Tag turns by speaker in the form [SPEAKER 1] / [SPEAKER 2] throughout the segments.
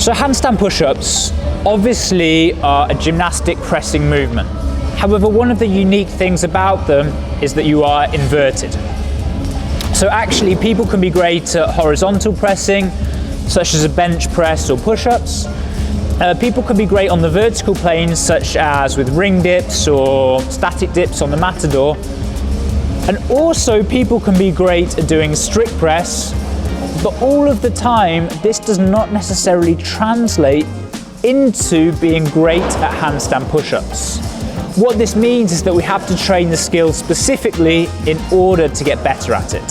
[SPEAKER 1] So handstand push-ups obviously are a gymnastic pressing movement. However, one of the unique things about them is that you are inverted. So actually people can be great at horizontal pressing, such as a bench press or push-ups. People can be great on the vertical planes, such as with ring dips or static dips on the matador. And also people can be great at doing strict press, but all of the time this does not necessarily translate into being great at handstand push-ups. What this means is that we have to train the skill specifically in order to get better at it.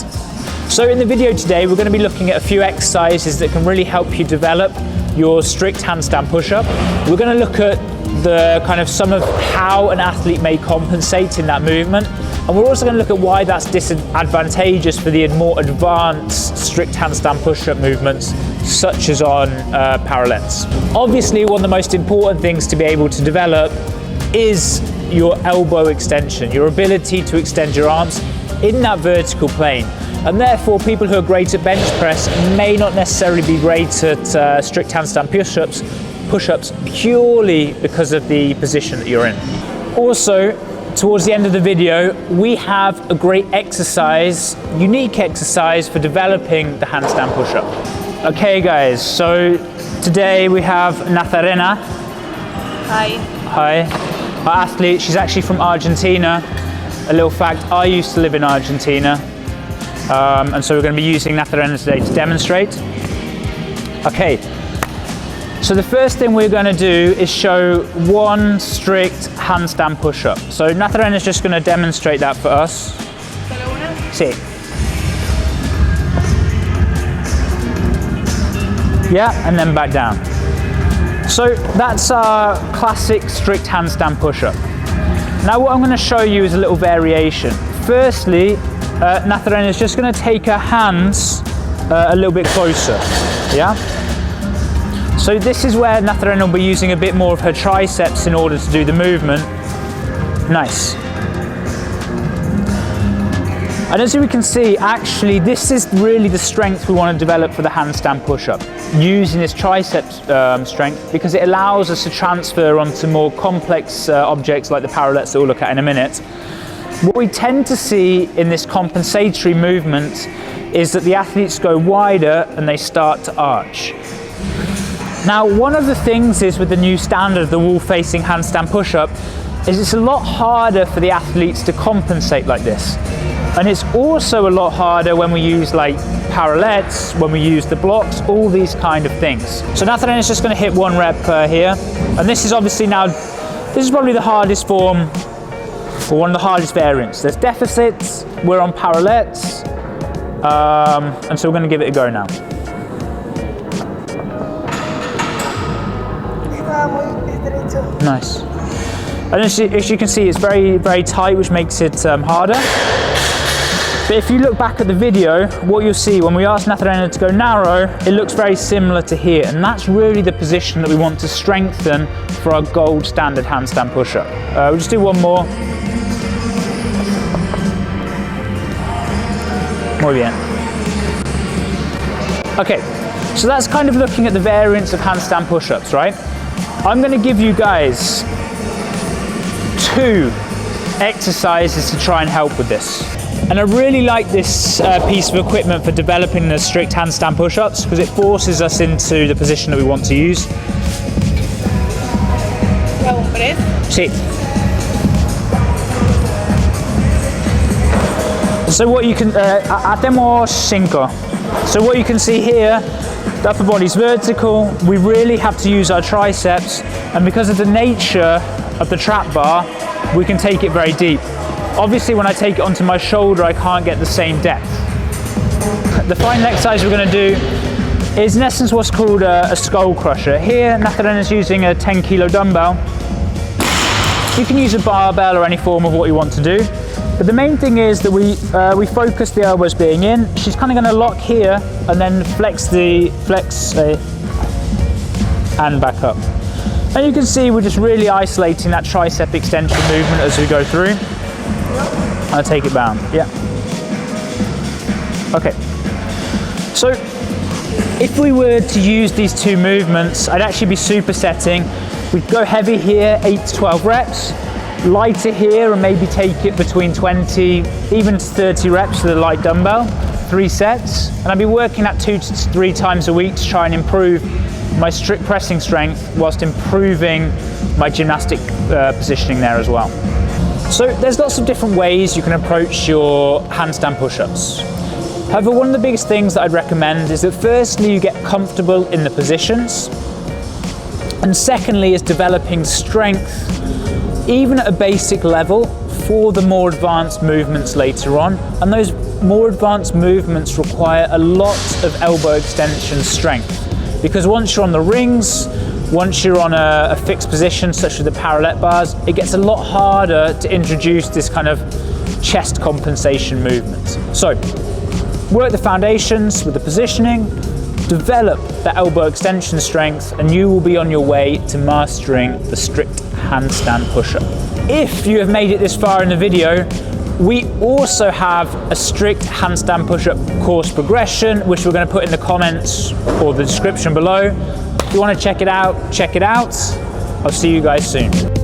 [SPEAKER 1] So in the video today, we're going to be looking at a few exercises that can really help you develop your strict handstand push-up. We're going to look at the some of how an athlete may compensate in that movement. And we're also going to look at why that's disadvantageous for the more advanced strict handstand push-up movements, such as on parallettes. Obviously, one of the most important things to be able to develop is your elbow extension, your ability to extend your arms in that vertical plane. And therefore, people who are great at bench press may not necessarily be great at strict handstand push-ups purely because of the position that you're in. Also, towards the end of the video, we have a great exercise, unique exercise for developing the handstand push-up. Okay guys, so today we have Nazarena.
[SPEAKER 2] Hi.
[SPEAKER 1] Hi. Our athlete, she's actually from Argentina. A little fact, I used to live in Argentina. And so we're going to be using Nazarena today to demonstrate. Okay, so the first thing we're going to do is show one strict handstand push-up. So Nazarena is just going to demonstrate that for us. Sí. Yeah, and then back down. So that's our classic strict handstand push-up. Now what I'm going to show you is a little variation. Firstly, Nazarena is just going to take her hands a little bit closer, yeah? So this is where Nazarena will be using a bit more of her triceps in order to do the movement. Nice. And as we can see, actually this is really the strength we want to develop for the handstand push-up, using this tricep strength, because it allows us to transfer onto more complex objects like the parallettes that we'll look at in a minute. What we tend to see in this compensatory movement is that the athletes go wider and they start to arch. Now, one of the things is with the new standard, the wall-facing handstand push-up, is it's a lot harder for the athletes to compensate like this. And it's also a lot harder when we use like parallettes, when we use the blocks, all these kind of things. So Nazarena is just going to hit one rep here. And this is obviously now, this is probably the hardest form, or one of the hardest variants. There's deficits, we're on parallettes, and so we're going to give it a go now. Nice. And as you can see, it's very, very tight, which makes it harder. But if you look back at the video, what you'll see when we ask Nazarena to go narrow, it looks very similar to here. And that's really the position that we want to strengthen for our gold standard handstand push-up. We'll just do one more. Muy bien. Okay, so that's kind of looking at the variants of handstand push-ups, right? I'm going to give you guys two exercises to try and help with this. And I really like this piece of equipment for developing the strict handstand push-ups because it forces us into the position that we want to use. Sí. So what you can, hacemos 5. So what you can see here, the upper body's vertical, we really have to use our triceps, and because of the nature of the trap bar, we can take it very deep. Obviously when I take it onto my shoulder, I can't get the same depth. The final exercise we're going to do is in essence what's called a skull crusher. Here, Nazarena is using a 10 kilo dumbbell. You can use a barbell or any form of what you want to do. But the main thing is that we focus the elbows being in. She's kind of going to lock here and then flex and back up. And you can see we're just really isolating that tricep extension movement as we go through. I'll take it down. Yeah. Okay. So If we were to use these two movements, I'd actually be supersetting. We'd go heavy here, 8 to 12 reps, lighter here, and maybe take it between 20, even to 30 reps with a light dumbbell, 3 sets. And I'd be working that 2 to 3 times a week to try and improve my strict pressing strength whilst improving my gymnastic positioning there as well. So there's lots of different ways you can approach your handstand push-ups. However, one of the biggest things that I'd recommend is that firstly you get comfortable in the positions, and secondly is developing strength even at a basic level for the more advanced movements later on. And those more advanced movements require a lot of elbow extension strength, because once you're on the rings, once you're on a fixed position such as the parallel bars, it gets a lot harder to introduce this kind of chest compensation movement. So work the foundations with the positioning, develop the elbow extension strength, and you will be on your way to mastering the strict handstand push-up. If you have made it this far in the video, we also have a strict handstand push-up course progression, which we're going to put in the comments or the description below. If you want to check it out, check it out. I'll see you guys soon.